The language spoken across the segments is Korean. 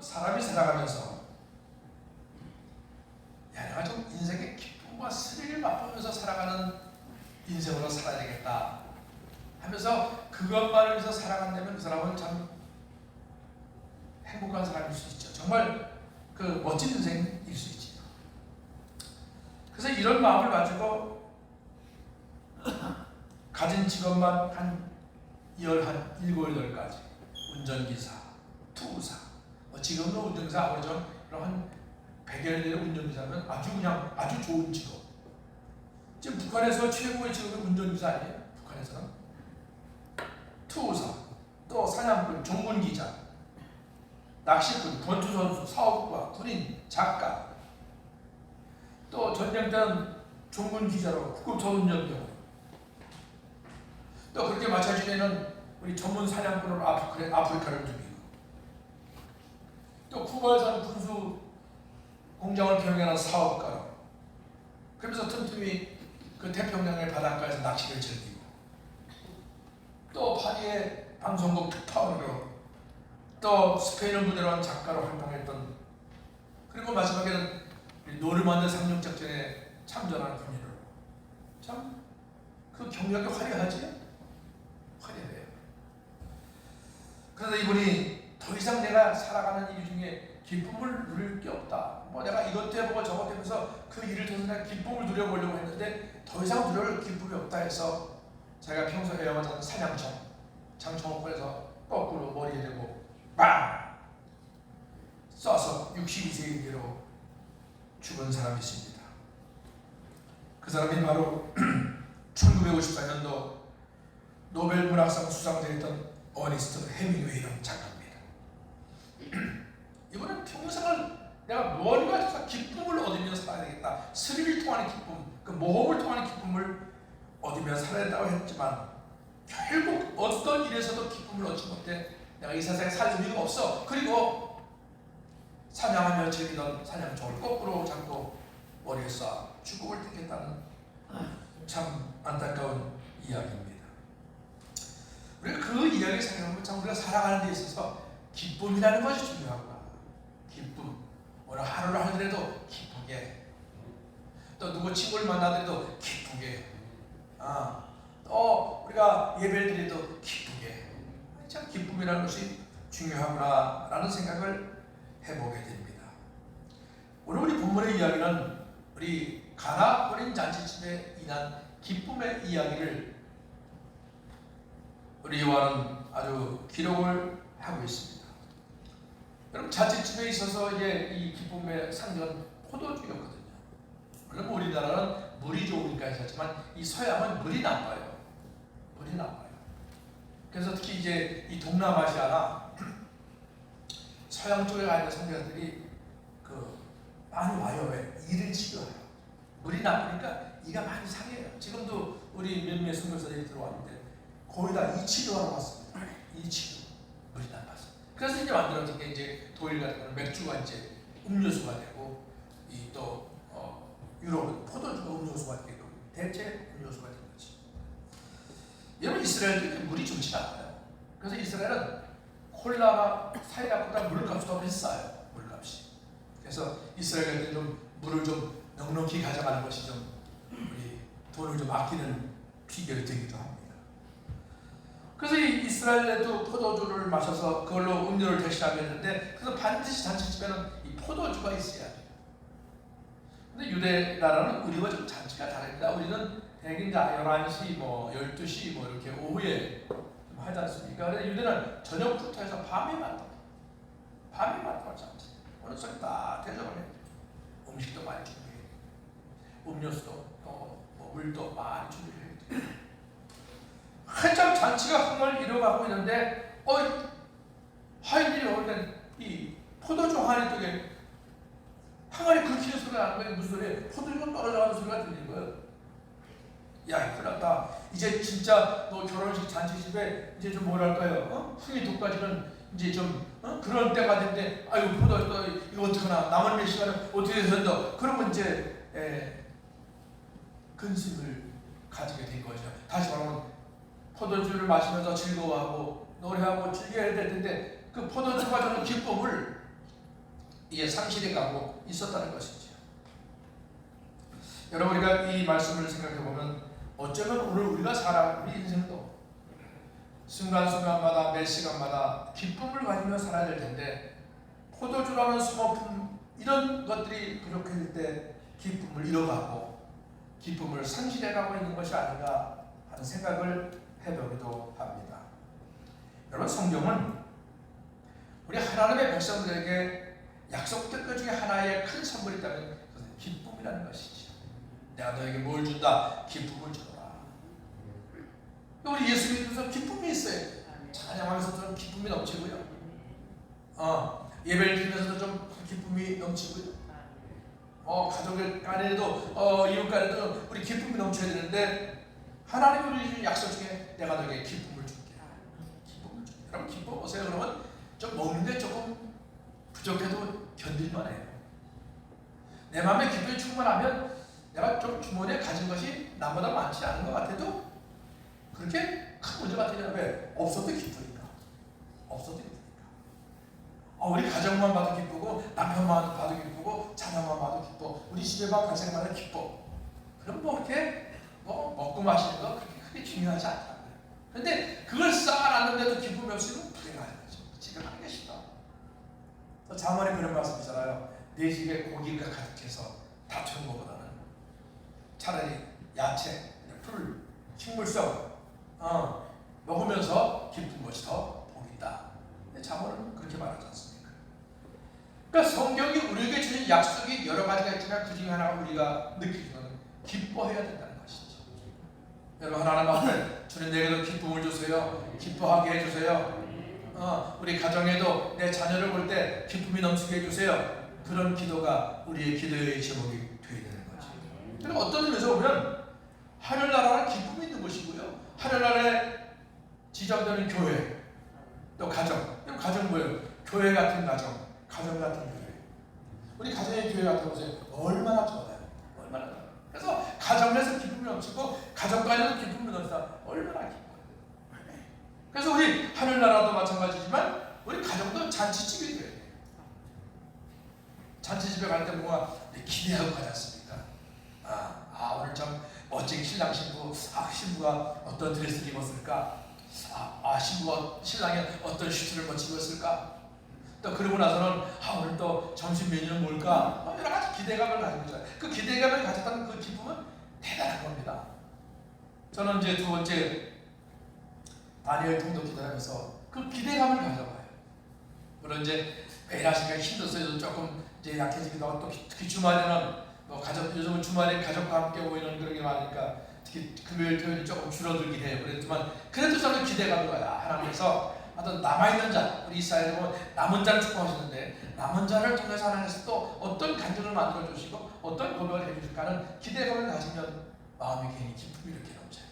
사람이 살아가면서 야, 내가 좀 인생의 기쁨과 스릴을 맛보면서 살아가는 인생으로 살아야 되겠다 하면서 그것만을 위해서 살아간다면 그 사람은 참 행복한 사람일 수 있죠. 정말 그 멋진 인생일 수 있지. 그래서 이런 마음을 가지고 가진 직업만 한 7, 8가지 운전기사, 투우사, 지금도 운전기사 아무리 좀 한 100여 년 전에 운전기사면 아주 좋은 직업. 지금 북한에서 최고의 직업이 운전기사 아니에요? 북한에서는 투우사, 또 사냥꾼, 종군기자, 낚시꾼, 권투선수, 사업가, 군인, 작가, 또 전쟁 때는 종군기자로 구급조운전병, 또 그렇게 마찬가지에는 우리 전문 사냥꾼으로 아프리카를 누비고, 또 쿠바에서는 군수 공장을 경영하는 사업가로, 그러면서 틈틈이 그 태평양의 바닷가에서 낚시를 즐기고, 또 파리의 방송국 특파원으로, 또 스페인을 무대로 한 작가로 활동했던, 그리고 마지막에는 노르만드 상륙작전에 참전한 군인으로, 참 그 경력이 화려하지? 화려해요. 그래서 이분이 더 이상 내가 살아가는 일 중에 기쁨을 누릴 게 없다. 뭐 내가 이것도 해보고 저것도 하면서 그 일을 통해서 내가 기쁨을 누려보려고 했는데 더 이상 누릴 기쁨이 없다 해서 자기가 평소에 해야만 사냥총, 장총을 거꾸로 머리에 대고 빵! 쏴서 62세의 인계로 죽은 사람이 있습니다. 그 사람이 바로 1954년도 노벨 문학상 수상자였던 어니스트 헤밍웨이라는 작가입니다. 이번엔 평생을 내가 뭘 가지고 기쁨을 얻으며 살아야 되겠다. 스릴을 통하는 기쁨, 그 모험을 통하는 기쁨을 얻으며 살아야 된다고 했지만 결국 어떤 일에서도 기쁨을 얻지 못해 내가 이 세상에 살 이유가 없어. 그리고 사냥하며 즐기던 사냥총을 거꾸로 잡고 머리에 쏴 죽음을 택했다는 참 안타까운 이야기입니다. 우리가 그 이야기를 생각하면 참 우리가 살아가는 데 있어서 기쁨이라는 것이 중요하구나. 기쁨. 오늘 하루를 하더라도 기쁘게, 또 누구 친구를 만나더라도 기쁘게, 또 우리가 예배를 드려도 기쁘게, 참 기쁨이라는 것이 중요하구나 라는 생각을 해보게 됩니다. 오늘 우리 본문의 이야기는 우리 가나 혼인 잔치집에 인한 기쁨의 이야기를 우리 요한은 아주 기록을 하고 있습니다. 여러분, 잔치집에 있어서 이제 이 기쁨의 상징은 포도주였거든요. 물론 우리나라는 물이 좋으니까 했었지만 이 서양은 물이 나빠요. 물이 나빠요. 그래서 특히 이제 이 동남아시아나 서양 쪽에 가 있는 선교사들이 많이 와요. 왜? 이를 치료해요. 물이 나쁘니까 이가 많이 상해요. 지금도 우리 몇몇 선교사들이 들어왔는데 거의 다 이 치료하러 왔습니다. 이 치료. 물이 나빠서. 그래서 이제 만들어진 게 이제 독일 같은 경우는 맥주가 이제 음료수가 되고, 이 또 유럽은 포도주가 음료수가 되고, 대체 음료수가 된 거지. 여러분, 이스라엘도 물이 좋지 않아요. 그래서 이스라엘은 콜라나 사이다보다 물값이 더 비싸요. 물값이. 그래서 이스라엘은 좀 물을 좀 넉넉히 가져가는 것이 좀 우리 돈을 좀 아끼는 비결이 되기도 합니다. 그래서 이 이스라엘에도 포도주를 마셔서 그걸로 음료를 대신하게 했는데, 그래서 반드시 잔치집에는 이 포도주가 있어야 돼요. 근데 유대 나라는 우리와 좀 잔치가 다릅니다. 우리는 대개 11시, 12시 이렇게 오후에 좀 하지 않습니까? 그런데 유대는 저녁부터 해서 밤에만 잔치. 어느 날 다 대접을 해요. 음식도 많이 준비해요. 음료수도 또 물도 많이 준비해요. 한참 잔치가 흥을 이뤄가고 있는데 하인들이 오면 이 포도주 하인 쪽에 항아리 긁히는 소리가 나는 거예요. 무슨 소리예요? 포도주가 떨어져가는 소리가 들리는 거예요. 야, 큰일 났다. 이제 진짜 너 결혼식 잔치집에 이제 좀 뭐랄까요? 흥이 돋가지는 이제 좀 그런 때가 됐는데, 아유, 포도 이거 어떡하나, 남은 몇 시간을 어떻게 된다. 그러면 이제 근심을 가지게 된 거죠. 다시 말하면 포도주를 마시면서 즐거워하고 노래하고 즐겨야 될 텐데, 그 포도주가 주는 기쁨을 이게 상실해 가고 있었다는 것이죠. 여러분, 우리가 이 말씀을 생각해 보면 어쩌면 오늘 우리가 우리 인생도 순간순간마다 매 시간마다 기쁨을 가지며 살아야 될 텐데 포도주라는 소모품 이런 것들이 부족해질 때 기쁨을 잃어가고 기쁨을 상실해가고 있는 것이 아닌가 하는 생각을 해보기도 합니다. 여러분, 성경은 우리 하나님의 백성들에게 약속된 것 중에 하나의 큰 선물이 있다면 그것은 기쁨이라는 것이죠. 내가 너에게 뭘 준다? 기쁨을 주노라. 우리 예수 믿으면서 기쁨이 있어요. 찬양하면서도 좀 기쁨이 넘치고요. 예배를 드리면서도 좀 기쁨이 넘치고요. 가족 간에도 이웃 간에도 우리 기쁨이 넘쳐야 되는데 하나님이 우리 주신 약속 중에 내가 너에게 기쁨을 줄게. 기쁨을 줄게. 여러분, 기뻐 보세요. 그러면 좀 먹는 게 조금 부족해도 견딜만 해요. 내 마음에 기쁨이 충만하면 내가 좀 주머니에 가진 것이 나보다 많지 않은 것 같아도 그렇게 큰 문제 같아요. 왜? 없어도 기쁘니까. 없어도 기쁘니까. 우리 가정만 봐도 기쁘고 남편만 봐도 기쁘고 자녀만 봐도 기뻐. 우리 집에만 가정만 봐도 기뻐. 그럼 그렇게 먹고 마시는 거 그렇게 크게 중요하지 않다고요. 그런데 그걸 쌓아놨는데도 기쁨이 없으면 불행하는 거죠. 지금 하는 게 싫다. 자문에 그런 말씀이잖아요. 내 집에 고기가 가득해서 다투는 것보다는 차라리 야채, 풀, 식물성 먹으면서 기쁜 것이 더 복이 있다. 자문은 그렇게 말하지 않습니까? 그러니까 성경이 우리에게 주는 약속이 여러 가지가 있지만 그 중에 하나가 우리가 느끼는 것은 기뻐해야 된다는 것이죠. 여러분, 하나님 앞에 주님 내게도 기쁨을 주세요. 기뻐하게 해주세요. 우리 가정에도 내 자녀를 볼 때 기쁨이 넘치게 해주세요. 그런 기도가 우리의 기도의 제목이 되어야 되는 거죠. 그럼 어떤 의미에서 보면 하늘나라는 기쁨이 있는 것이고요. 하늘나라에 지정되는 교회, 또 가정. 그럼 가정 뭐예요? 교회 같은 가정, 가정 같은 교회. 우리 가정의 교회 같은 곳에 얼마나 좋아요. 얼마나 좋아요. 그래서 가정에서 기쁨이 넘치고 가정간에도 기쁨이 넘치다. 얼마나 기뻐요. 그래서 우리 하늘나라도 마찬가지지만 우리 가정도 잔치집이 돼요. 잔치집에 갈 때 뭔가 기대하고 가지 않습니까? 오늘 참 멋진 신랑 신부, 신부가 어떤 드레스를 입었을까? 신랑이 어떤 슈트를 멋지게 입었을까? 또 그러고 나서는 오늘 또 점심 메뉴는 뭘까? 여러 가지 기대감을 가지고 있어요. 그 기대감을 가졌다는 그 기쁨은 대단한 겁니다. 저는 이제 두 번째 다니엘 통독 기도하면서 그 기대감을 가져봐요. 물론 이제 매일 하시니까 힘들어서 조금 이제 약해지기도 하고 또 특히 주말에는 요즘은 주말에 가족과 함께 모이는 그런 게 많으니까 특히 금요일, 토요일 조금 줄어들긴 해요. 그렇지만 그래도 저는 기대감이 와요. 하나님께서 어떤 남아있는 자, 우리 이스라엘에 보면 남은 자를 축복하시는데 남은 자를 통해서 하나님께서 또 어떤 간증을 만들어주시고 어떤 고백을 해주실까 하는 기대감을 가지면 마음이 괜히 기쁨이 이렇게 넘쳐요.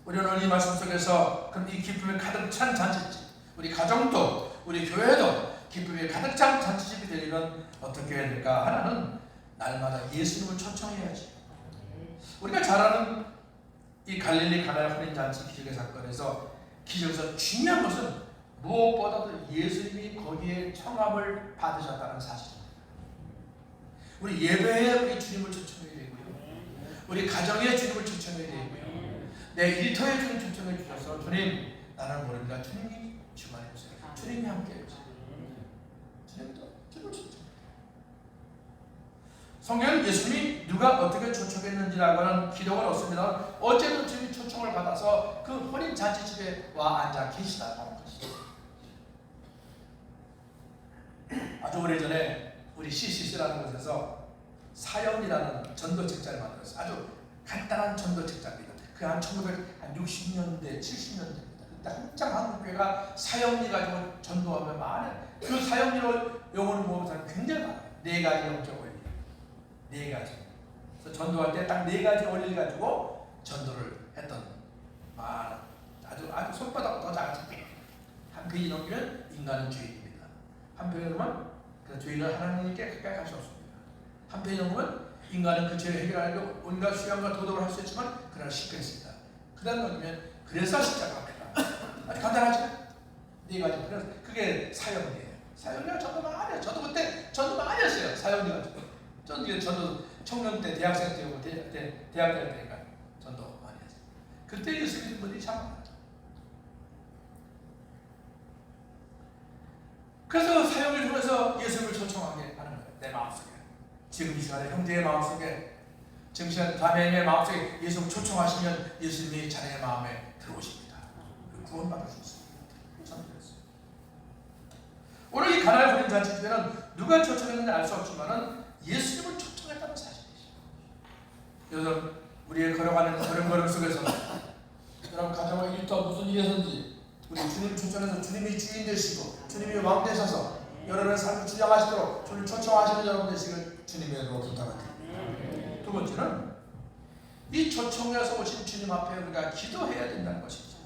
우리는 오늘 이 말씀 속에서 그럼 이 기쁨에 가득 찬 잔치집, 우리 가정도 우리 교회도 기쁨에 가득 찬 잔치집이 되려면 어떻게 해야 될까? 하나는 날마다 예수님을 초청해야지. 우리가 잘 아는 이 갈릴리 가나의 혼인잔치 기적의 사건에서 기적에서 중요한 것은 무엇보다도 예수님이 거기에 청함을 받으셨다는 사실입니다. 우리 예배에 우리 주님을 초청해야 되고요. 우리 가정에 주님을 초청해야 되고요. 내 일터에 주님 초청해 주셔서 주님 나는 모릅니다. 주님이 주관해 주세요. 주님이 함께 해주세요. 주님도 주님을 초청해요. 성경은 예수님이 누가 어떻게 초청했는지라고 하는 기록은 없습니다. 어쨌든 주님이 초청을 받아서 그 혼인 잔치집에 와 앉아 계시다고 하는 것이죠. 아주 오래전에 우리 CCC라는 곳에서 사형이라는 전도책자를 만들었어요. 아주 간단한 전도책자입니다. 그 한 1960년대, 70년대입니다. 그때 한참 한국교회가 사형리 가지고 전도하면 많은 그 사형리로 용어를 모으는 사람이 굉장히 많아요. 4가지 영적 원리. 4가지. 그래서 전도할 때 딱 4가지 원리를 가지고 전도를 했던 많은 아주 손바닥 더 작은 한 페이지 넘기면 인간은 죄인입니다. 한 페이지 넘으면 그 죄인은 하나님께 가까이 갈 수 없습니다. 한 페이지 넘으면 인간은 그 죄를 해결하려고 온갖 수양과 도덕을 할 수 있지만 그러나 실패했습니다. 그 다음 넘기면 그래서 십자가 앞에다. 아주 간단하죠? 4가지. 그래서 그게 사형이에요. 사형리가 전도 많이, 저도 그때 전도 많이 했어요. 사형리가 저도 청년 때, 대학생 때고 대학 다닐 때니까 전도 많이 했어요. 그때 예수 믿는 분들이 참 많아요. 그래서 사형을 통해서 예수를 초청하게 하는 거예요. 내 마음속에, 지금 이 시간에 형제의 마음속에, 지금 시간 자매의 마음속에 예수를 초청하시면 예수님이 자네의 마음에 들어오십니다. 구원받을 수 있습니다. 오늘 이 가나의 혼인 잔치 집에는 누가 초청했는지 알 수 없지만은 예수님을 초청했다는 사실이죠. 여러분, 우리의 걸어가는 걸음 속에서 여러분 가정의 일터 무슨 일에서든지 우리 주님 초청해서 주님이 주인 되시고 주님이 왕 되셔서 여러분의 삶을 주장하시도록 주님 초청하시는 여러분 되시길 주님으로 부탁합니다. 두 번째는 이 초청에서 오신 주님 앞에 우리가 기도해야 된다는 것이죠.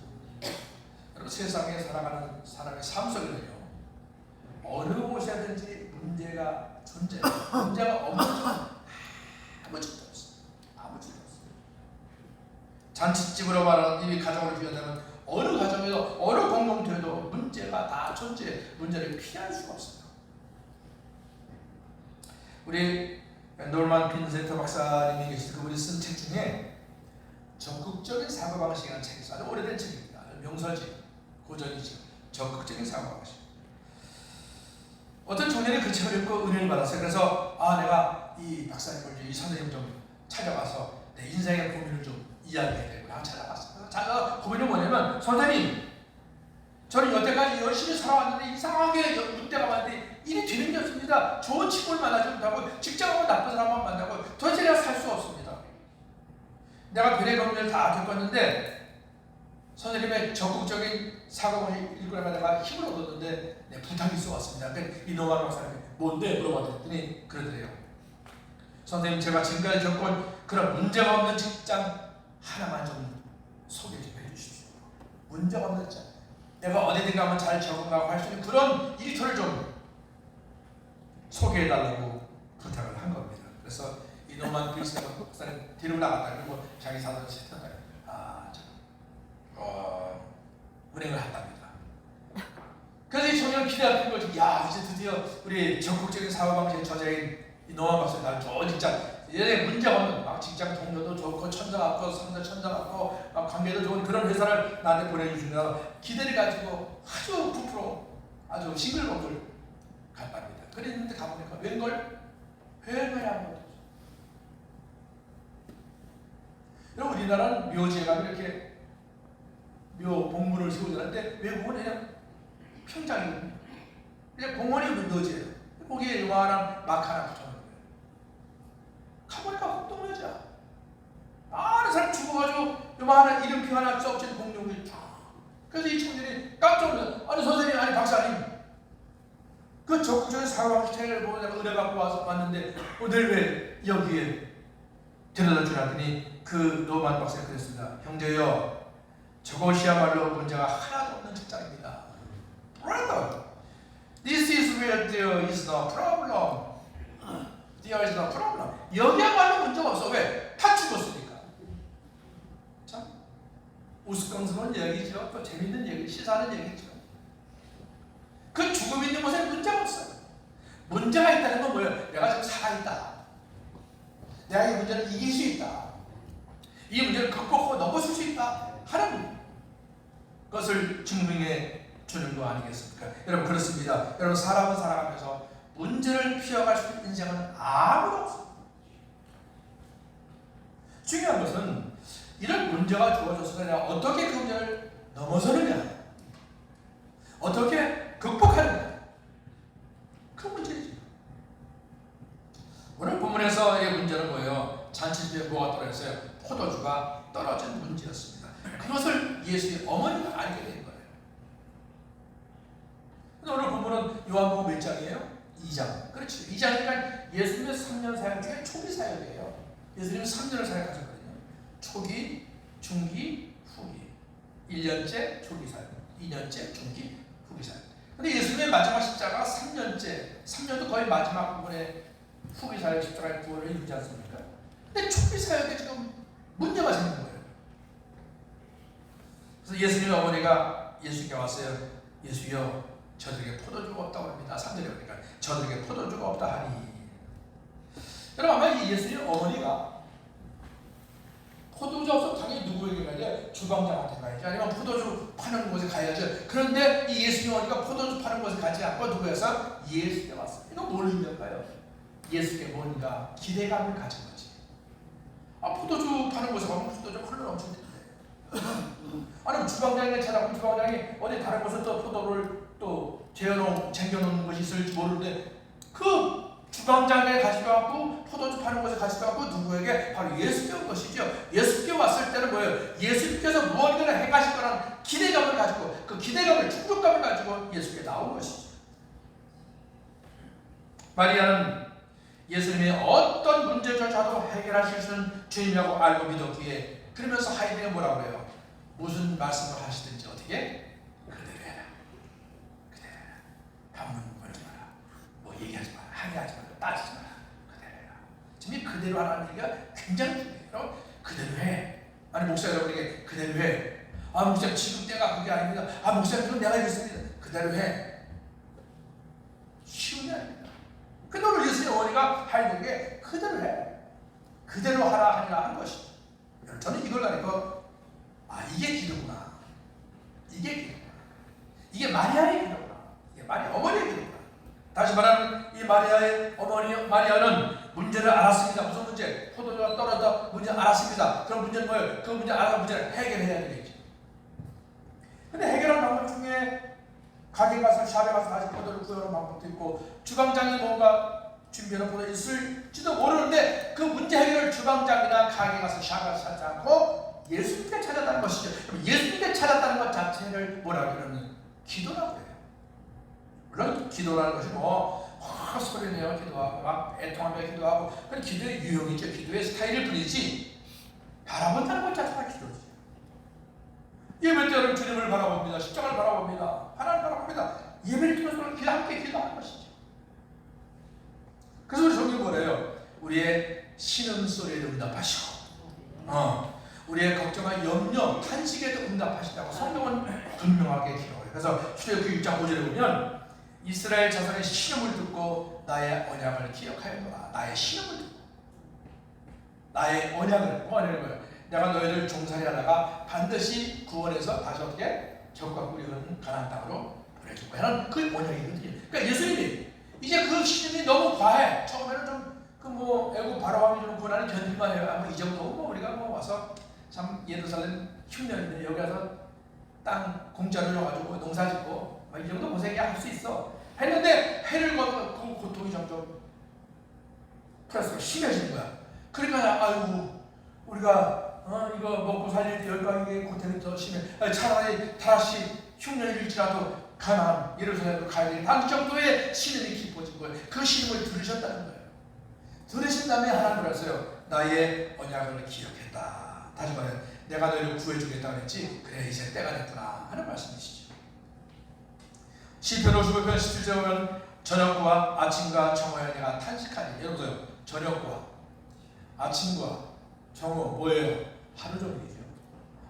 여러분, 세상에 살아가는 사람의 삶 속에는요, 어느 곳에든지 문제가 존재해요. 문제가 없는 적은 아무 짓도 없어요. 아무 짓도 없어요. 잔치집으로 말하는 이 가정을 비교하면 어느 가정에도 어느 공동체에도 문제가 다 존재해. 문제를 피할 수가 없어요. 우리 놀만 빈센터 박사님이 계신 그분이 쓴 책 중에 적극적인 사고방식이라는 책이 있어요. 아주 오래된 책입니다. 명설집, 고전이죠. 적극적인 사고방식. 어떤 청년이 그 책을 읽고 은혜를 받았어요. 그래서 내가 이 박사님을, 이 선생님 좀 찾아가서 내 인생의 고민을 좀 이야기해야 되겠구나 찾아갔어요. 자가 고민이 뭐냐면, 선생님, 저는 여태까지 열심히 살아왔는데 이상하게 문제가 많은데 일이 되는 게 없습니다. 좋은 친구를 만나지 못하고 직장하고 나쁜 사람만 만나고 도대체 내가 살 수가 없습니다. 내가 별의 고민을 다 겪었는데 선생님의 적극적인 사고를 읽으려면 내가 힘을 얻었는데 부탁이 있어왔습니다. 이 노만 박사님이 뭔데? 물어봤더니 그러더래요. 선생님, 제가 지금까지 겪은 그런 문제가 없는 직장 하나만 좀 소개 좀 해주십시오. 문제가 없는 직장, 내가 어디든 가면 잘 적응하고 할 수 있는 그런 일터를 좀 소개해달라고 부탁을 한 겁니다. 그래서 이 노만 박사님 뒤로 나갔다. 그리고 자기 사도를 세탁하여 은행을 한답니다. 그래서 이 청년은 기대하는 거죠. 야, 이제 드디어 우리 적극적인 사고방식의 저자인 이 노만 박사님, 나는 좋은 직장, 얘네 문제가 없는 막 직장 동료도 좋고 천사 같고 상사 천사 같고 막 관계도 좋은 그런 회사를 나한테 보내주시면 기대를 가지고 아주 부풀어 아주 싱글벙글 갔답니다. 그랬는데 가보니까 웬걸 회의를 한 거죠. 여러분, 우리나라는 묘지에 가면 이렇게 묘 봉분을 세우자는데 외국은 그냥 평장이거든요. 그냥 공원이 묘지예요. 거기에 요만한 막 하나 붙여놓은 거예요. 가보니까 혹동여자. 많은 사람 죽어가지고 요만한 이름표 하나 썩진 공룡이 쫙. 그래서 이 청년이 깜짝 놀랐어요. 아니 선생님, 아니 박사님, 그 적극적인 사고방식 책을 보고 내가 은혜 받고 와서 왔는데 오늘 왜 여기에 데려다 주라더니 그 노만 박사가 그랬습니다. 형제여, 저것이야말로 문제가 하나도 없는 직장입니다. Brother, this is where there is no problem. There is no problem. 여기야말로 문제가 없어. 왜? 다 죽었으니까. 참 우스꽝스러운 얘기죠. 또 재밌는 얘기, 시사하는 얘기죠. 그 죽음 있는 곳에 문제가 없어요. 문제가 있다는 건 뭐예요? 내가 지금 살아있다. 내가 이 문제를 이길 수 있다. 이 문제를 극복하고 넘어설 수 있다 하는 것을 증명해 주는 거 아니겠습니까? 여러분, 그렇습니다. 여러분, 사람은 살아가면서 문제를 피해갈 수 있는 인생은 아무도 없습니다. 중요한 것은 이런 문제가 주어져서 내가 어떻게 그 문제를 넘어서느냐, 어떻게 극복하느냐, 그 문제이죠. 오늘 본문에서의 문제는 뭐예요? 잔치집에 뭐가 떨어졌어요? 포도주가 떨어진 문제였습니다. 그것을 예수의 어머니가 알게 된 거예요. 오늘 본문은 요한복음 몇 장이에요? 2장. 그렇죠. 2장이니까 예수님의 3년 사역 중에 초기 사역이에요. 예수님은 3년을 사역하셨거든요. 초기, 중기, 후기. 1년째 초기 사역, 2년째 중기, 후기 사역. 근데 예수님의 마지막 십자가 3년째, 3년도 거의 마지막 부분에 후기 사역, 십자가의 구원을 이루지 않습니까? 근데 초기 사역에 지금 문제가 생긴 거예요. 그래서 예수님의 어머니가 예수께 왔어요. 예수여, 저들에게 포도주가 없다고 합니다. 3절에 보니까 저들에게 포도주가 없다 하니. 여러분 아마 이 예수님 어머니가 포도주 없으면 당연히 누구에게 가야 돼? 주방장한테 가야지. 아니면 포도주 파는 곳에 가야죠. 그런데 이 예수님 어머니가 포도주 파는 곳에 가지 않고 누구에서? 예수께 왔어요. 이거 뭘 의미할까요? 예수께 뭔가 기대감을 가진 거지. 포도주 파는 곳에 가면 포도주 흘러 넘치는데. 아니면 주방장이 찾아가면 주방장이 어디 다른 곳에 또 포도를 또 쟁여놓는 것이 있을지 모르는데 그 주방장에 가져가고 포도주 파는 곳에 가져가고 누구에게? 바로 예수께 온 것이죠. 예수께 왔을 때는 뭐예요? 예수님께서 무언가를 행하실 거라는 기대감을 가지고 그 기대감을 충족감을 가지고 예수께 나온 것이죠. 마리아는 예수님의 어떤 문제조차도 해결하실 수 있는 주님이라고 알고 믿었기에 그러면서 하이든이 뭐라고 해요? 무슨 말씀을 하시든지 어떻게? 그대로 해라. 그대로 해라. 반문 걸지 마라. 뭐 얘기하지 마라. 항의하지 마라. 따지지 마라. 그대로 해라. 지금 이 그대로 하라는 얘기가 굉장히 중요해요. 그대로 해. 아니 목사 여러분에게 그대로 해. 목사님 지금 때가 그게 아닙니다. 목사님 그건 내가 이랬습니다. 그대로 해. 쉬운 게 아닙니다. 근데 오늘 예수님 어머니가 하이든에게 그대로 해. 그대로 하라 하니라 한 것이죠. 저는 이걸 가지고 이게 기도구나. 이게 기도구나. 이게 마리아의 기도구나. 이게 마리아 어머니의 기도구나. 다시 말하면 이 마리아의 어머니 마리아는 문제를 알았습니다. 무슨 문제? 포도주가 떨어져 문제 알았습니다. 그럼 문제는 뭐예요? 그 문제 알아서 문제를 해결해야 되겠죠. 근데 해결하는 방법 중에 가게 가서 샵에 가서 다시 포도를 구하는 방법도 있고 주방장이 뭔가 준비하는 포도 있을지도 모르는데 그 문제 해결을 주방장이나 가게 가서 샵에 가서 찾지 않고 예수님께 찾았다는 것이죠. 그럼 예수님께 찾았다는 것 자체를 뭐라고 그러는? 기도라고 해요. 물론 기도라는 것이 소리내어 기도하고 막 애통하며 기도하고 그건 기도의 유형이죠. 기도의 스타일일 뿐이지 바라본다는 것 자체가 기도지. 예배 때 여러분 주님을 바라봅니다. 십자가를 바라봅니다. 하나님을 바라봅니다. 예배를 통해서 함께 기도하는 것이죠. 그래서 우리 성경이 뭐래요? 우리의 신음소리에도 응답하시고 우리의 걱정과 염려, 탄식에도 응답하신다고 성경은 분명하게 기록해요. 그래서 출애굽기 6장 5절에 보면 이스라엘 자손의 신음을 듣고 나의 언약을 기억하였노라. 나의 신음을 듣고 나의 언약을 뭐하는 거예요? 내가 너희를 종살이 하다가 반드시 구원해서 다시 어떻게 적과 꿀이 흐르는 가나안 땅으로 보내줄 거야 하는 그 언약이거든요. 그러니까 예수님이 이제 그 신음이 너무 과해. 처음에는 좀 애국 바로함이 좀 고난을 견딜만 해요. 이 정도 우리가 와서 참 예루살렘 흉년인데 여기 와서 땅 공짜로 줘가지고 농사짓고 이 정도 고생이야 할 수 있어. 했는데 해를 거둬 그 고통이 점점 프레스가 심해지는 거야. 그러니까 우리가 이거 먹고 살릴 때 열방에게 고통이 더 심해. 차라리 다시 흉년일지라도 가나안 예루살렘으로 가야 되는 정도의 신음이 깊어진 거예요. 그 신음을 들으셨다는 거예요. 들으신 다음에 하나님을 하세요. 나의 언약을 기억했다. 다시 말해 내가 너희를 구해주겠다 그랬지. 그래 이제 때가 됐구나 하는 말씀이시죠. 시편 55편 17절에 보면 저녁과 아침과 정오에 내가 탄식하니. 여러분 저녁과 아침과 정오 뭐예요? 하루 종일이죠.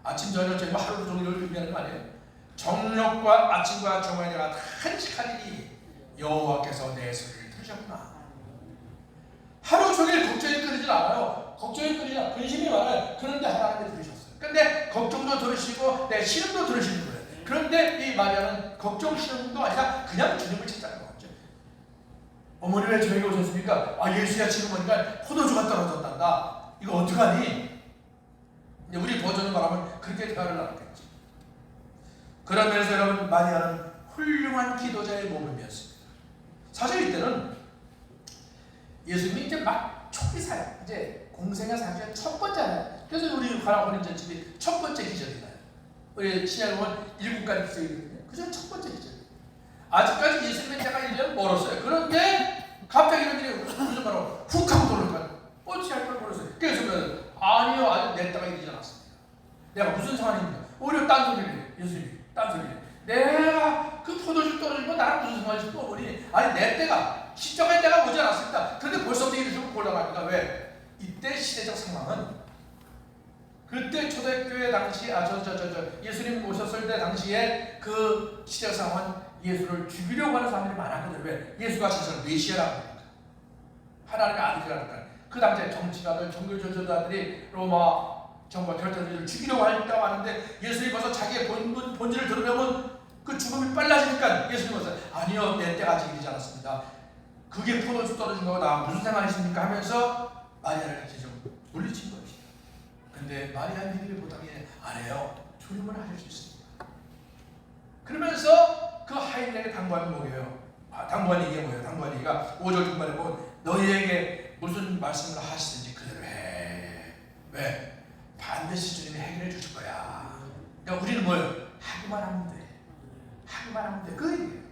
아침 저녁 저녁 하루 종일을 의미하는 거 아니에요? 정욕과 아침과 정오에 내가 탄식하니 여호와께서 내 소리를 들으셨구나. 하루 종일 걱정이 끊이질 않아요. 걱정이 끊이냐 근심이 많아요. 그런데 하나님이 들으셨어요. 그런데 걱정도 들으시고 내 신음도 들으시는 거예요. 그런데 이 마리아는 걱정 신음도 아니라 그냥 주님을 찾아가는 거죠. 어머니 왜 저에게 오셨습니까? 예수야 지금 보니까 포도주가 떨어졌단다. 이거 어떡하니? 우리 버전을 말하면 그렇게 대화를 나눴겠죠. 그런 면에서 여러분 마리아는 훌륭한 기도자의 모범이었습니다. 사실 이때는 예수님이 이제 막 초기 사역, 이제 공생의 사역의 첫 번째잖아요. 그래서 우리 가나안 집이 첫 번째 기적이나요. 우리 신약에 보면 7가지 기적이거든요. 그중 첫 번째 기적. 아직까지 예수님의 때가 1년 멀었어요. 그런데 갑자기 이런 일이 무슨 말로 훅 하고 돌아가요. 어찌 할 걸 모르겠어요. 그래서 아니요, 아직 내 때가 이르지 않았습니다. 내가 무슨 상황입니까? 오히려 딴소리를 해요. 예수님이 딴소리를 해요. 내가 그 포도주 떨어지고 나랑 무슨 상관이 또 보니 내 때가 십자가의 때가 오지 않았습니다. 그런데 벌써부터 이러시면 곤란합니다. 왜? 이때 시대적 상황은 그때 초대교회 당시 예수님 오셨을 때 당시에 그 시대적 상황은 예수를 죽이려고 하는 사람들이 많았거든요. 왜? 예수가 진짜 메시아라고 하니까. 하나님의 아들이라니까. 그 당시에 정치가들, 종교조절자들이 로마 정부와 결정들을 죽이려고 했다고 하는데 예수님이 벌써 자기의 본질을 드러내면 그 죽음이 빨라지니까 예수님은 아니요, 내 때가 아직 이르지 않았습니다. 그게 포도주 떨어진 거고 나 무슨 상관이십니까 하면서 마리아를 이렇게 좀 물리친 것이죠. 근데 마리아는 믿음의 보답이 안 해요. 주님은 하실 수 있습니다. 그러면서 그 하인에게 당부하는 뭐예요? 당부한 얘기가 뭐예요? 당부한 얘기가 5절 중반에 보면 너희에게 무슨 말씀을 하시든지 그대로 해. 왜? 반드시 주님이 해결해 주실 거야. 그러니까 우리는 뭐예요? 하기만 하면 돼. 하기만 하면 돼. 그 얘기예요.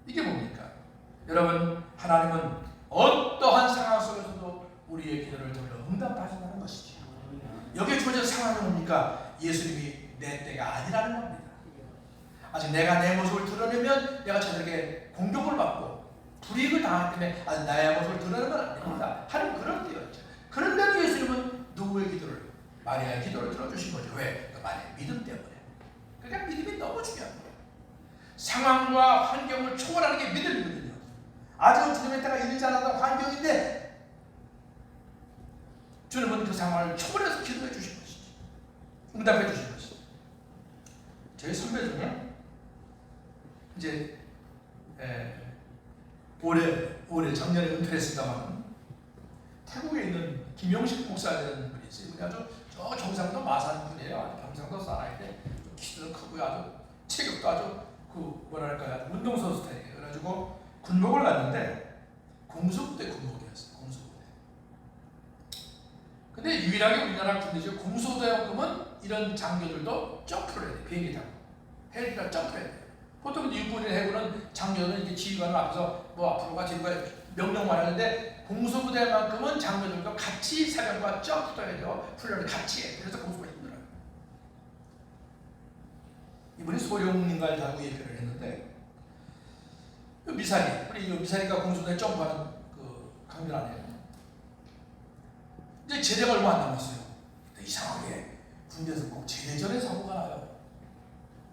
이게 뭡니까? 여러분, 하나님은 어떠한 상황 속에서도 우리의 기도를 들어 응답하신다는 것이죠. 여기에 주어진 상황이 뭡니까? 예수님이 내 때가 아니라는 겁니다. 아직 내가 내 모습을 드러내면 내가 저들에게 공격을 받고 불이익을 당하기 때문에 아직 나의 모습을 드러내면 안 됩니다. 하나님 그런 때였죠. 그런데도 예수님은 누구의 기도를? 마리아의 기도를 들어주신 거죠. 왜? 그 마리아의 믿음 때문에. 그러니까 믿음이 너무 중요한 거예요. 상황과 환경을 초월하는 게 믿음이거든요. 아직은 주님의 때가 이르지 않았던 환경인데 주님은 그 상황을 초월해서 기도해 주신 것이죠. 응답해 주신 것이죠. 저희 선배 중에 이제 올해 작년에 은퇴했습니다만 태국에 있는 김영식 목사라는 분이 있어요. 그냥 아주 저 경상도 마산 분이에요. 아주 경상도 사람인데 키도 크고요. 아주 체격도 아주 그 뭐랄까요, 운동선수 스타일이에요. 그래가지고 군복을 갔는데 공수부대 군복이었어요. 공수부대. 근데 유일하게 우리나라 군대죠. 공수부대만큼은 이런 장교들도 점프를 해야 돼. 비행기 타고 헬기가 점프를 해야 돼. 보통 육군이나 해군은 장교들은 이제 지휘관을 앞에서 뭐 앞으로 가 뒤로 가 명령만 하는데 공수부대만큼은 장교들도 같이 사령과 점프도 해야 돼요. 훈련을 같이 해. 그래서 공수부가 힘들어요. 이분이 소룡인가를 달고 얘기를 했는데 미사리, 우리 미사리가 공수부대에 점프하는 그 강변 아니에요. 이제 제대가 얼마 안 남았어요. 근데 이상하게 군대에서 꼭 제대 전에 사고가 나요.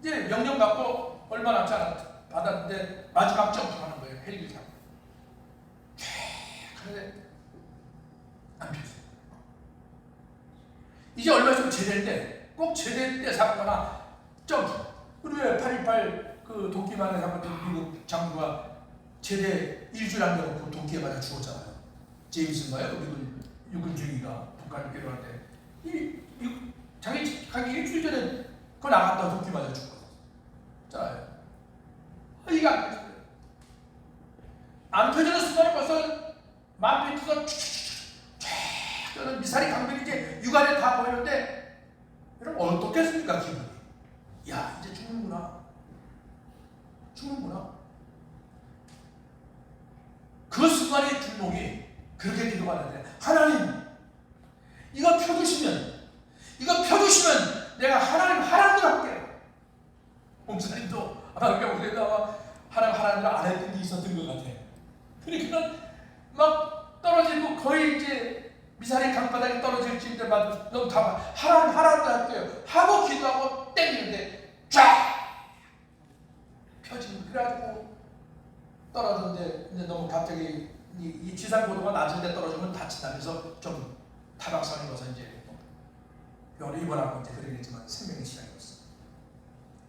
이제 명령 받고 얼마 남지 받았는데 마지막 점프하는 거예요. 헬기 타고. 그런데 안 펴져요. 이제 얼마 있으면 제대인데 꼭 제대 때 사고나 점프. 우리 왜 8.18 그 도끼만에 잡았던 미국 장군가 제대 일주일 안 되고 도끼에 맞아 죽었잖아요. 제임스인가요? 미국 육군 중위가 북한을 괴로할 때 자기 가기 일주일 전에 그거 나갔다 도끼 맞아 죽었잖아요. 이게 안 펴지는 순간에 벌써 만 피트가 쫙 미사리 강변이 이제 육안에 다 보이는데 여러분 어떻겠습니까 기분이? 야 이제 죽는구나. 그 순간의 중목이 그렇게 기도가 되는데 하나님 이거 펴주시면 내가 하나님을 할게요. 목사님도 우리가 하나님을 안 했던 게 있었던 것 같아. 그러니까 막 떨어지고 거의 이제 미사리 강바닥에 떨어질 쯤때마다 너무 다 하나님을 할게요 하고 기도하고 땡기는데 쫙 펴지고 그래가지고 떨어졌는데 이제 너무 갑자기 이 지상고도가 낮은 데 떨어지면 다친다면서 좀 타박상이 가서 이제 병원에 입원하고 이제 그러겠지만 생명의 시간이었어.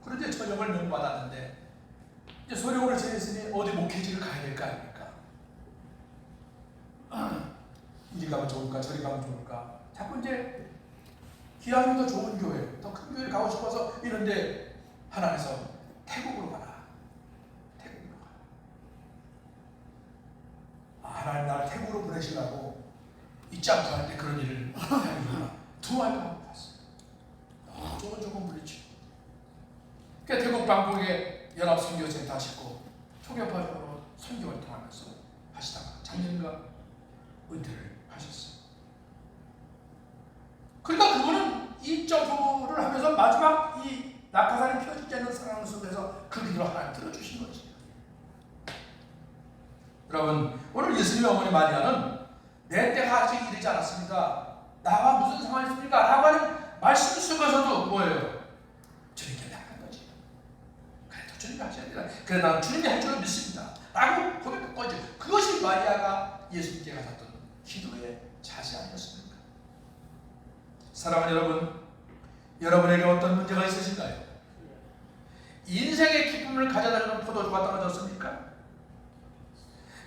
그런데 저녁을 명받았는데 이제 소령으로 지냈으니 어디 목회지를 가야 될 거 아닙니까? 이리 가면 좋을까 저리 가면 좋을까 자꾸 이제 기왕이 더 좋은 교회 더 큰 교회를 가고 싶어서 이런데 하나님께서 태국으로 가라. 하나님 나를 태국으로 보내시려고 이 점프할 때 그런 일을 하는구나. 두 알과 하고 봤어요. 조금 물리치고. 그러니까 태국 방콕에 연합 선교센터 하시고 초교파적으로 선교 활동하면서 하시다가 작년인가 은퇴를 하셨어요. 그러니까 그분은 이 점프를 하면서 마지막 이 낙하산이 펴지지 않는 상황 속에서 그 기도를 하나님 들어주신 거지. 여러분 오늘 예수님의 어머니 마리아는 내 때가 아직 이르지 않았습니다. 나와 무슨 상관이 있습니까? 라고 하는 말씀 속에서도 뭐예요? 주님께 나간 거지. 그래도 주님이 하셔야 된다. 그래 난 주님이 할 줄 믿습니다. 라고 고백한 거죠. 그것이 마리아가 예수님께 가졌던 기도의 자세 아니었습니까? 사랑하는 여러분, 여러분에게 어떤 문제가 있으신가요? 인생의 기쁨을 가져다주는 포도주가 떨어졌습니까?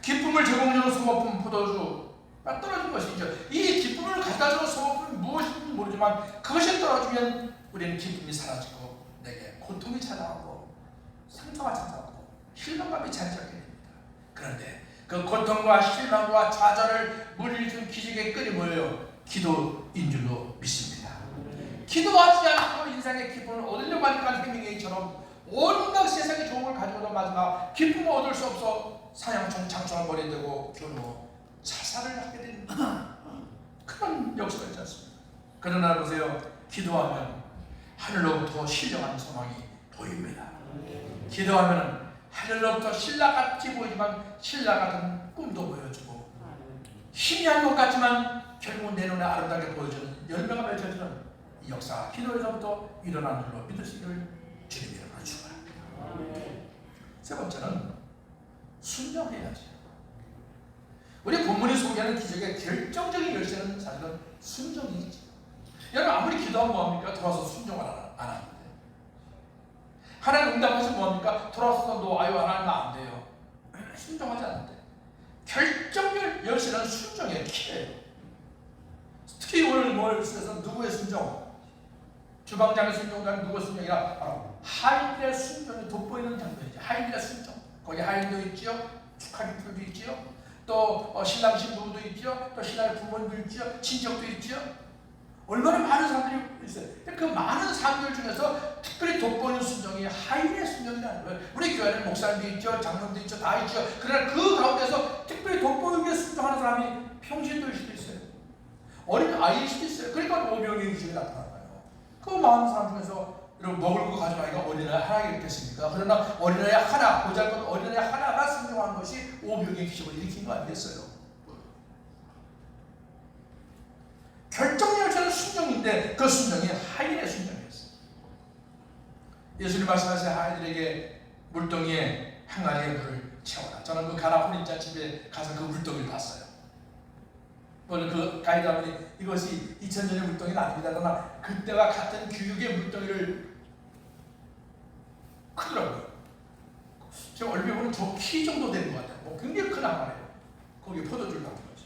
기쁨을 제공해주는 소모품 포도주가 떨어진 것이죠. 이 기쁨을 가져다주는 소모품이 무엇인지 모르지만 그것이 떨어지면 우리는 기쁨이 사라지고 내게 고통이 찾아오고 상처가 찾아오고 실망감이 찾아오게 됩니다. 그런데 그 고통과 실망과 좌절을 물리준 기적의 끈이 뭐예요? 기도인 줄로 믿습니다. 기도하지 않고 인생의 기쁨을 얻으려고 하니까 해밍웨이처럼 온갖 세상의 좋은 걸 가지고도 마지막 기쁨을 얻을 수 없어 사냥총 장총을 버리게 되고 겨우 자살을 하게 되는 그런 역사가 있지 않습니까? 그러나 보세요. 기도하면 하늘로부터 신령한 소망이 보입니다. 기도하면 하늘로부터 신라같이 보이지만 신라 같은 꿈도 보여주고 희미한 것 같지만 결국은 내 눈에 아름답게 보여주는 열매가 맺혀지는 이 역사가 기도에서부터 일어나는 줄로 믿으시기를 주님의 이름으로 축원합니다. 세 번째는 순종해야지. 우리 본문이 소개하는 기적의 결정적인 열쇠는 사실은 순종이지. 여러분 아무리 기도하면 뭐합니까? 돌아서 순종을 안 하는데 하나님 응답하시면 뭐합니까? 돌아서서 너 아유 하나님 나 안 돼요. 순종하지 않는데 결정적 열쇠는 순종의 키예요. 특히 오늘 뭘 쓰셔서 누구의 순종? 주방장의 순종자는 누구의 순종이라 바로 하인들의 순종이 돋보이는 장면이죠. 하인들의 순종. 거기 하인도 있죠. 축하기풀도 있죠. 또 신랑 신부도 있죠. 또 신랑의 부모님도 있죠. 친척도 있죠. 얼마나 많은 사람들이 있어요. 그 많은 사람들 중에서 특별히 돋보이는 순종이 하인의 순종이라는 거예요. 우리 교회는 목사님도 있죠. 장로도 있죠. 다 있죠. 그러나 그 가운데서 특별히 돋보이게 순종하는 사람이 평신도일 수도 있어요. 어린 아이일 수도 있어요. 그러니까 오병이의 기적이 나타나요. 그 많은 사람 중에서 여러분 먹을 거 가져가기가 어린아이 하나 있겠습니까? 그러나 어린아이 하나, 보잘것 어린아이 하나가 순종한 것이 오병이의 기적을 일으킨 거 아니겠어요? 결정열차는 순종인데 그 순종이 하인의 순종이었어요. 예수님 말씀하신 하인들에게 물동이에 항아리에 물을 채워라. 저는 그 가나 혼인자 집에 가서 그 물동이를 봤어요. 오늘 그 가이드분이 이것이 2000년의 물동이는 아닙니다. 그러나 그때와 같은 규격의 물동이를 크더라고요. 제가 얼핏 보면 저 키 정도 되는 것 같아요. 굉장히 큰 항아리예요. 거기에 포도주를 담은 거죠.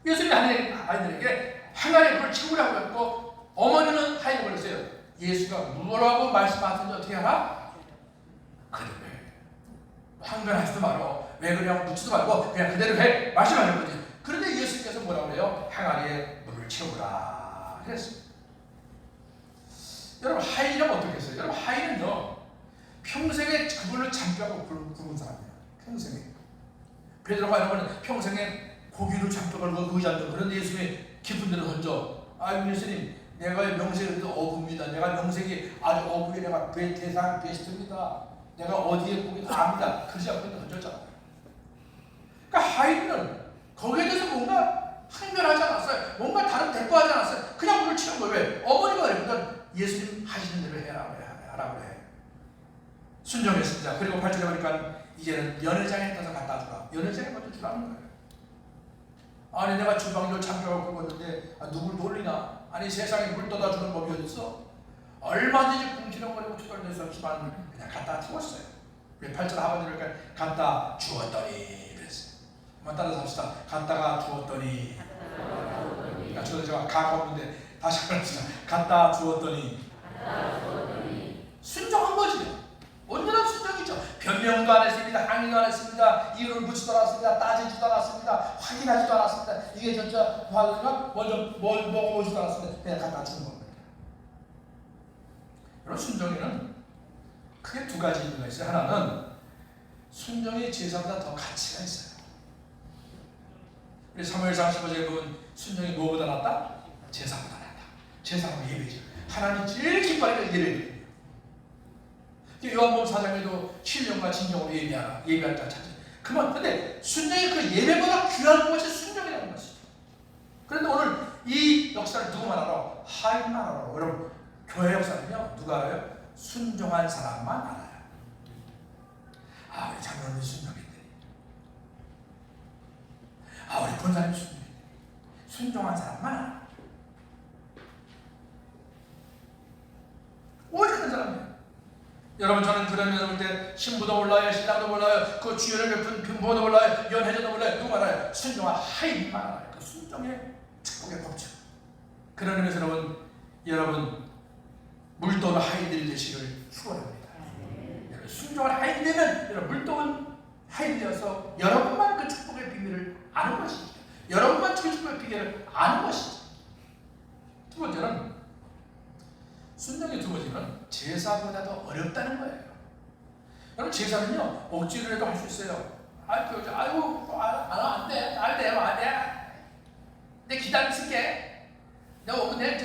예수님이 아이들에게 항아리에 물을 채우라고 했고 어머니는 하인을 보냈어요. 예수가 뭐라고 말씀하셨는지 어떻게 알아? 그래. 항변하지도 말고 왜 그러냐고 묻지도 말고 그냥 그대로 해 말씀하는 거지. 그런데 예수님께서 뭐라고 그래요? 항아리에 물을 채우라 그랬어요. 여러분 하인이라면 어떻겠어요? 여러분 하인은요 평생에 그걸로 잠자고 굶은 사람이에요. 평생에. 베드로가 여러분 평생에 고기로 잠자고 그 잠자. 그런데 예수님이 깊은 데로 던져. 아유 예수님 내가 명색이 어부입니다. 내가 명색이 아주 어부에 내가 대상 베스트입니다. 내가 어디에 고기 다 압니다. 그러지 않고 던졌잖아요. 그러니까 하인은 거기에 대해서 뭔가 항변하지 않았어요. 뭔가 다른 대꾸하지 않았어요. 그냥 물을 치는 거예요. 왜? 어머니가 그랬거든. 예수님 하시는 대로 해라 그래. 순종했습니다. 그리고 8절에 보니까 이제는 연회장에 떠서 갖다 주라. 연회장에 먼저 주라는 거예요. 아니 내가 주방으로 참교하고 굶었는데 누굴 놀리나? 아니 세상에 물 떠다 주는 법이 어딨어? 얼마든지 궁시렁거리고 투덜댔었지만 그냥 갖다 주었어요. 8절 하반절에 갖다 주었더니 그랬어요. 한번 따라서 합시다. 갖다가 주었더니 저도 제가 가가 없는데 다시 한번 합시다. 갖다 주었더니 순종한 거지. 온전한 순종이죠. 변명도 안 했습니다. 항의도 안 했습니다. 이유를 묻지도 않았습니다. 따지지도 않았습니다. 확인하지도 않았습니다. 이게 진짜 화가 먼저 뭘 먹어보지도 않았습니다. 그냥 갖다 주는 겁니다. 여러분 순종에는 크게 두 가지 이유가 있어요. 하나는 순종이 제사보다 더 가치가 있어요. 우리 사무엘상 15절에 보면 순종이 무엇보다 낫다? 제사보다 낫다. 제사는 예배죠. 하나님 제일 기뻐하는 예배예요. 요한복음 4장에도 신령과 진정으로 예배할 자 찾지. 근데 순종이 그 예배보다 귀한 것이 순종이라는 것이죠. 그런데 오늘 이 역사를 누구만 알아? 하인만 알아. 여러분 교회 역사는요 누가 알아요? 순종한 사람만 알아요. 아, 우리 장로님 순종했대. 아, 우리 권사님 순종했대. 순종한 사람만 알아요. 오직 한 사람이에요. 여러분, 저는 그러면 볼 때 신부도 몰라요, 신랑도 몰라요, 그 주연을 베푼 부모도 몰라요, 연회전도 몰라요. 누가 알아요? 순종한 하인만 알아요. 그 순종의 축복의 법칙. 그런 의미에서 여러분 물도는 하인들이 되시길 축원합니다. 여러분, 순종한 하인이 되면 여러분 물도는 하인이 되어서 여러분만 그 축복의 비밀을 아는 것이죠. 여러분만 그 축복의 비밀을 아는 것이죠. 두 번째는, 순종의 두 번째는 제사보다 더 어렵다는 거예요. 여러분, 제사는요 억지로 해도 할 수 있어요. 아이고 안 돼, 안 돼. 내 기다리고 있을게. 내가 오면 내가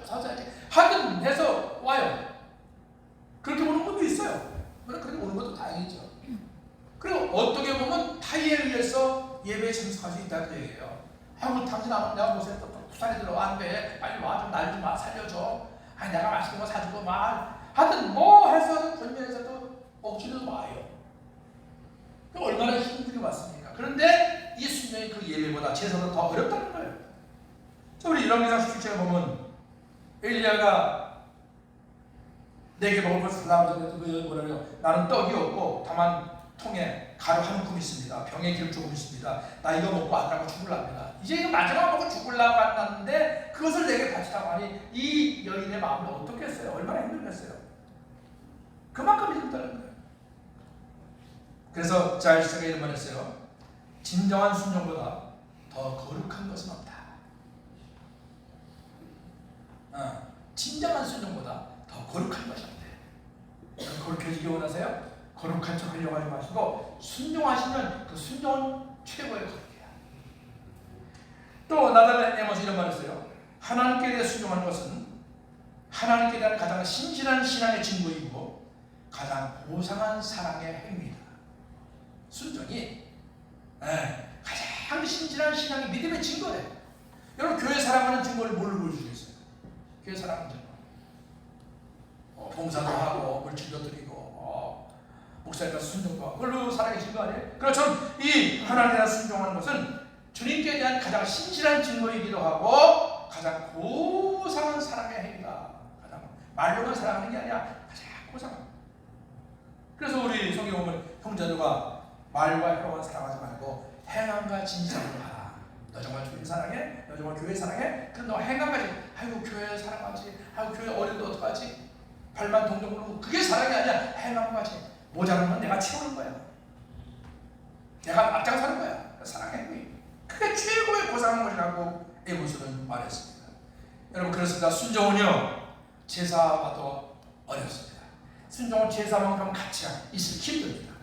사줘야지. 하든 해서 와요. 그렇게 오는 분도 있어요. 그렇게 오는 것도 다행이죠. 그리고 어떻게 보면 타이에 의해서 예배에 참석할 수 있다는 얘기예요. 아이고, 당신 안 오면 내가 무슨 또 부산에 들어와. 안 돼. 빨리 와. 좀 날 좀 살려줘. 아니, 내가 맛있는 거 사주고 하여튼 뭐 해서는 권면에서도 억지로 와요. 그 얼마나 힘들게 왔습니까? 그런데 이 순종이 그 예배보다 제사보다 더 어렵다는 거예요. 자, 우리 열왕기상 17장에 보면 엘리야가 내게 먹을 것을 달라고 하는데 그 뭐라고요? 나는 떡이 없고 다만 통에 가루 한 움큼 있습니다. 병에 기름 조금 있습니다. 나 이거 먹고 안 가고 죽을랍니다. 이제 이거 마지막 먹고 죽을라고 한다는데 그것을 내게 바치라고 하니 이 여인의 마음을 어떻게 했어요? 얼마나 힘들겠어요? 그만큼 힘들다는 거예요. 그래서 자일스가 이런 말 했어요. 진정한 순종보다 더 거룩한 것은 없다. 진정한 순종보다 더 거룩한 것이 없대. 거룩해지기 원하세요? 거룩한 척 하려고 하지 마시고 순종하시면 그 순종은 최고의 거룩이야. 또 나단 에모스 이런 말을 했어요. 하나님께 대해 순종하는 것은 하나님께 대한 가장 신실한 신앙의 증거이고 가장 고상한 사랑의 행위다. 순종이 가장 신실한 신앙의 믿음의 증거래. 여러분, 교회 사랑하는 증거를 뭘로 보여주겠어요? 교회 사랑하는 증거. 봉사도 하고 물질도 드리고 목사님과 순종도 하고 그걸로 사랑의 증거 아니에요? 그렇죠. 이 하나님에 대한 순종하는 것은 주님께 대한 가장 신실한 증거이기도 하고 가장 고상한 사랑의 행위다. 가장 말로만 사랑하는 게 아니라 가장 고상한. 그래서 우리 성경에 보면 형제들과 말과 혀만 사랑하지 말고 행함과 진실함으로 하라. 너 정말 주님 사랑해? 너 정말 교회 사랑해? 그럼 너 행함까지. 아이고, 교회 사랑하지. 아이고, 교회 어린데 어떡하지? 발만 동동 굴고. 그게 사랑이 아니야. 행함까지. 모자란 건 내가 채우는 거야. 내가 앞장서는 거야. 사랑의 행위. 그게 최고의 고상한 것이라고 에모스는 말했습니다. 여러분, 그렇습니다. 순종은요 제사와도 어렵습니다. 순종은 제사만큼 가치가 있으면 힘듭니다.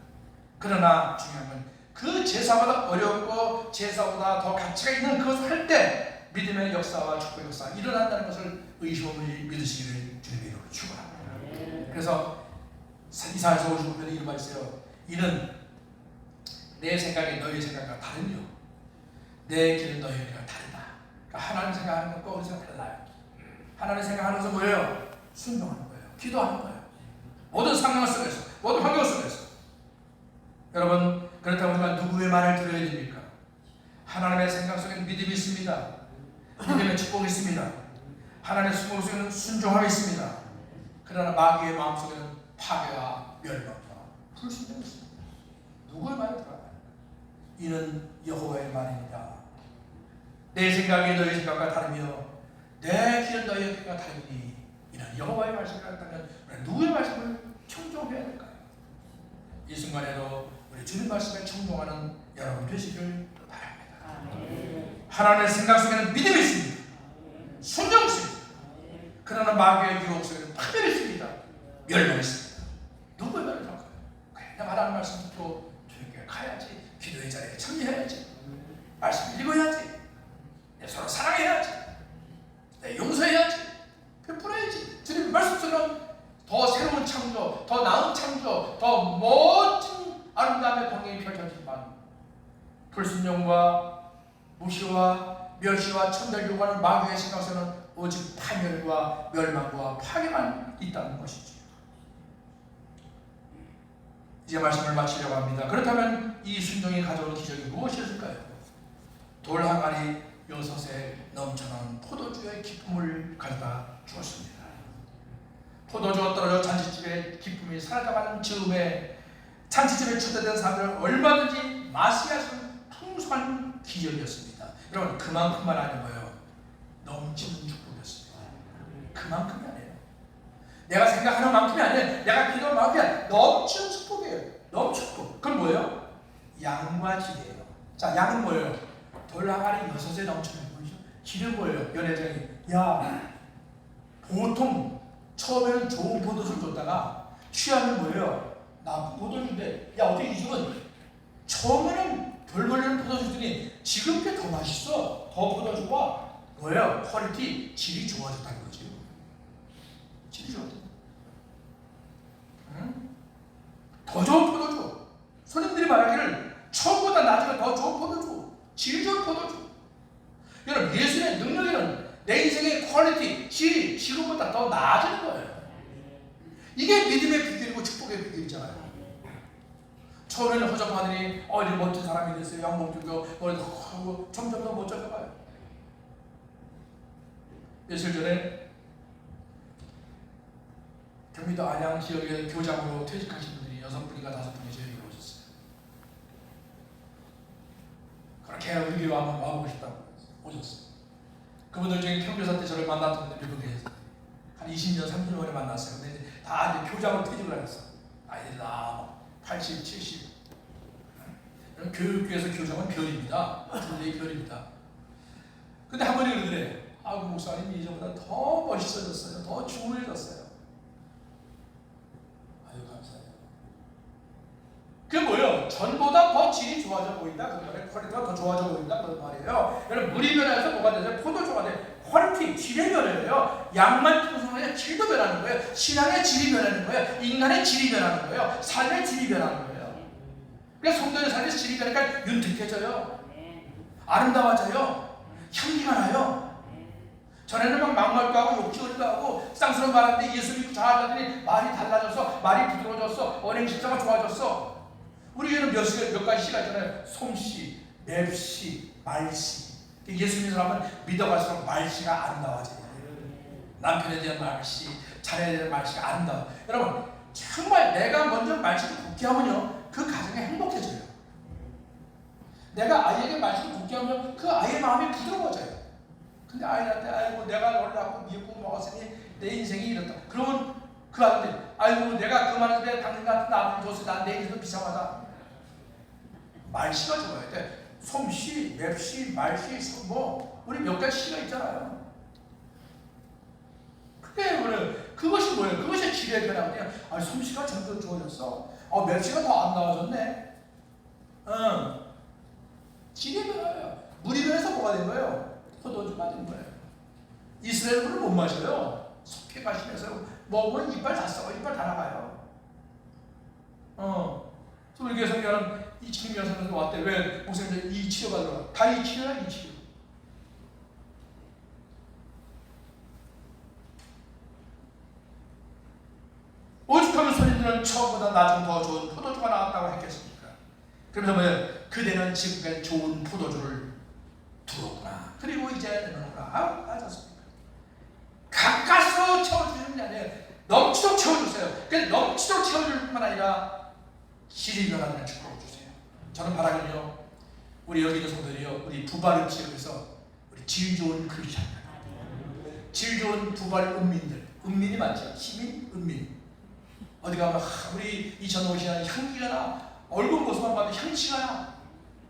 그러나 중요한 건 그 제사보다 어렵고 제사보다 더 가치가 있는 그것을 할 때 믿음의 역사와 축복의 역사가 일어난다는 것을 의심 없이 믿으시기를 주님의 이름으로 축원합니다. 그래서 이사야서 55편에 이런 말이 있어요. 이는 내 생각이 너희 생각과 다르며 내 길은 너희 길과 다르다. 그러니까 하나님 생각하는 것과 우리 생각 달라요. 하나님 생각하는 것은 뭐예요? 순종하는 거예요. 기도하는 거예요. 모든 상황 속에서, 모든 환경 속에서. 여러분, 그렇다고 우리가 누구의 말을 들어야 됩니까? 하나님의 생각 속에는 믿음이 있습니다. 믿음의 축복이 있습니다. 하나님의 축복 속에는 순종함이 있습니다. 그러나 마귀의 마음 속에는 파괴와 멸망과 불순종이 있습니다. 누구의 말을 들어야 합니까? 이는 여호와의 말입니다. 내 생각이 너희 생각과 다르며 내 길은 너희 길과 다르니 이는 여호와의 말씀을 한다면 누구의 말씀을 청종해야 될까요? 이 순간에도 우리 주님 말씀에 청종하는 여러분 되시길 바랍니다. 하나님의 생각 속에는 믿음이 있습니다. 순종이 있습니다. 그러나 마귀의 유혹 속에는 파멸이 있습니다. 멸망이 있습니다. 누구의 말을 들을까요? 내가 말하는 말씀 듣고 주님께 가야지. 기도의 자리에 참여해야지. 말씀 읽어야지. 내 서로 사랑해야지. 내 용서해야지. 베풀어야지. 주님 말씀처럼 더 새로운 창조, 더 나은 창조, 더 멋진 아름다움의 광경이 펼쳐지지만 불순종과 무시와 멸시와 천대교관을 마귀의 생각에서는 오직 파멸과 멸망과 파괴만 있다는 것이죠. 이제 말씀을 마치려고 합니다. 그렇다면 이 순종이 가져온 기적이 무엇이었을까요? 돌 항아리 6에 넘쳐나는 포도주의 기쁨을 가져다 주었습니다. 포도주가 떨어져 잔치집의 기쁨이 사라져가는 즈음에 잔치집에 초대된 사람들은 얼마든지 마시아 수 풍성한 기적이었습니다. 여러분, 그만큼만 아닌 거예요. 넘치는 축복이었습니다. 그만큼이 아니에요. 내가 생각하는 만큼이 아니에요. 내가 기도한 만큼이 아니에요. 넘치는 축복이에요. 넘치는 축복. 그건 뭐예요? 양과 질이에요. 자, 양은 뭐예요? 돌 항아리 6에 넘치는 거죠. 질은 뭐예요? 연회장이, 야, 보통 처음에는 좋은 포도주를 줬다가 취하면 뭐예요? 나쁜 포도주인데, 야, 어떻게 이 집은 처음에는 별 걸리는 포도주 주더니 지금 게 더 맛있어. 더 포도주가 뭐예요? 퀄리티, 질이 좋아졌다는 거죠. 질이 좋아졌다. 응? 더 좋은 포도주. 손님들이 말하기를 처음보다 나중에 더 좋은 포도주, 질 좋은 포도주. 여러분, 예수의 능력에는 내 인생의 퀄리티, 질이 지금보다 더 나아지는 거예요. 이게 믿음의 비결이고 축복의 비결이잖아요. 처음에는 허접하더니 이제 멋진 사람이 됐어요. 양복들고 점점 더 멋져져 가요. 며칠 전에 경기도 안양 지역의 교장으로 퇴직하신 분들이 6분인가 5분이 저에게 오셨어요. 그렇게 우리 교회 한번 와보고 싶다고 오셨어요. 그분들 중에 평교사 때 저를 만났던 분들이 미국에서 한 20년, 30년 만에 만났어요. 근데 이제 다 이제 교장으로 퇴직을 하셨어. 아이들이 다 80, 70. 교육교에서 교장은 별입니다. 둘레의 별입니다. 근데 한 번이 그러더래요. 아이고, 목사님이 이전보다 더 멋있어졌어요. 더 중후해졌어요. 아유, 감사해요. 그게 뭐예요? 전보다 더 질이 좋아져 보인다. 그 말에 퀄리티가 더 좋아져 보인다. 그 말이에요. 여러분, 물이 변해서 뭐가 되죠? 포도주가 돼. 퀄리티, 질의 변해요. 양만 풍성하게 질도 변하는 거예요. 신앙의 질이 변하는 거예요. 인간의 질이 변하는 거예요. 삶의 질이 변하는 거예요. 그러니까 성도의 삶의 질이 변하니까 윤택해져요. 아름다워져요. 향기가 나요. 전에는 막 막말도 하고 욕지어리도 하고 쌍스러운 말하는데 예수 믿고 잘하더니 말이 달라져서, 말이 부드러워졌어. 언행 실자가 좋아졌어. 우리 교회는 몇 가지 시가 있잖아요. 솜씨, 맵씨, 말씨. 예수 믿는 사람은 믿어갈수록 말씨가 아름다워져요. 남편에 대한 말씨, 자녀에 대한 말씨가 아름다워. 여러분, 정말 내가 먼저 말씨를 굳게 하면요, 그 가정이 행복해져요. 내가 아이에게 말씀을 굳게 하면 그 아이의 마음이 부드러워져요. 근데 아이한테 아이고 내가 너를 낳고 미역국 먹었으니 내 인생이 이렇다. 그러면 그 아이한테 아이고 내가 그 많은 데 당신 같은 아버지 줬으니 난 내 인생도 비참하다. 말씨가 좋아야 돼. 솜씨, 맵씨, 말씨, 뭐 우리 몇 가지 시가 있잖아요. 그게 뭐예요? 그것이 뭐예요? 그것이 질의 변화거든요. 솜씨가 점점 좋아졌어. 맵씨가 더 안 나와졌네. 질의 변화예요. 물이 변해서 뭐가 된 거예요? 포도주가 된 거예요. 이스라엘 물을 못 마셔요. 속해 마시면서 먹으면 이빨 다 썩어, 이빨 다 나가요. 우리 교회 성교하는 이 지금 여성들도 왔대. 왜? 목사님들 이 치료가 들어가. 다 이 치료야, 이 치료. 오죽하면 손님들은 처음보다 나중 더 좋은 포도주가 나왔다고 했겠습니까? 그러면서 뭐예요? 그대는 지금까지 좋은 포도주를 두었구나. 그리고 이제 내놓으라. 맞았습니까? 가까스로 채워주시는 게 아니에요. 넘치도록 채워주세요. 그래서 넘치도록 채워줄 뿐만 아니라 질이 변하는 축복을 주세요. 저는 바라기는요, 우리 여기 있는 성도들이요, 우리 부바르 지역에서 우리 질 좋은 크리스찬, 질 좋은 부바르 은민들, 은민이 많죠. 시민, 은민. 어디 가면 우리 이천오시는 향기가 나, 얼굴 모습만 봐도 향취가 나.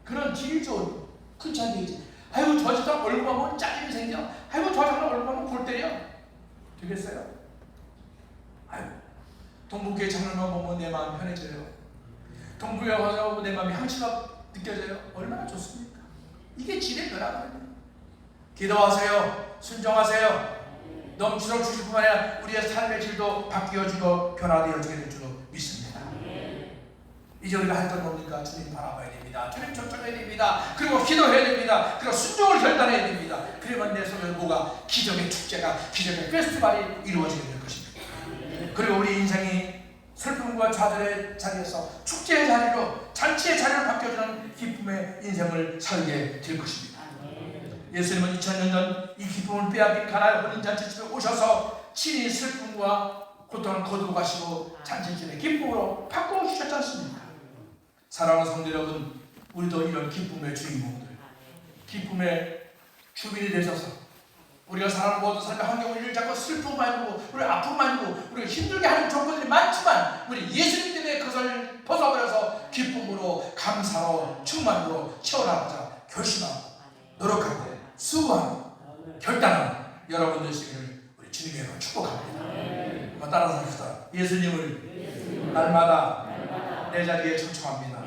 그런 질 좋은 크리스찬 되지. 아이고 저 사람 얼굴만 보면 짜증이 생겨. 아이고 저 사람 얼굴만 보면 골 때려. 되겠어요? 아이고 동북교회 장로만 보면 내 마음 편해져요. 동북교회 와서 내 마음이 향취가 느껴져요. 얼마나 좋습니까? 이게 질의 변화거든요. 기도하세요. 순종하세요. 넘치도록 주실 뿐만 아니라 우리의 삶의 질도 바뀌어지고 변화되어지게 될 줄로 믿습니다. 이제 우리가 할 건 뭡니까? 주님 바라봐야 됩니다. 주님 쫓아가야 됩니다. 그리고 기도해야 됩니다. 그리고 순종을 결단해야 됩니다. 그러면 내 속에 뭐가 기적의 축제가, 기적의 페스티벌이 이루어지게 될 것입니다. 그리고 우리 인생이 슬픔과 좌절의 자리에서 축제의 자리로, 잔치의 자리로 바뀌어주는 기쁨의 인생을 살게 될 것입니다. 예수님은 2000년 전 이 기쁨을 빼앗긴 가나의 혼인잔치집에 오셔서 친히 슬픔과 고통을 거두고 가시고 잔치집의 기쁨으로 바꾸어 주셨지 않습니까? 사랑하는 성도 여러분, 우리도 이런 기쁨의 주인공들, 기쁨의 주민이 되셔서 우리가 사람 모든 삶의 환경을 일 잡고 슬픔만 있고 우리 아픔만 있고 우리가 힘들게 하는 조건들이 많지만 우리 예수님 때문에 그것을 벗어버려서 기쁨으로, 감사로, 충만으로 채워나가자 결심하고 노력하고 수고하고 결단하는 여러분 되시기를 우리 주님의 이름으로 축복합니다. 한번 따라서 합시다. 예수님을 날마다 내 자리에 청청합니다.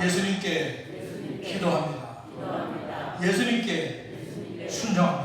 예수님께 기도합니다. 예수님께 순종합니다.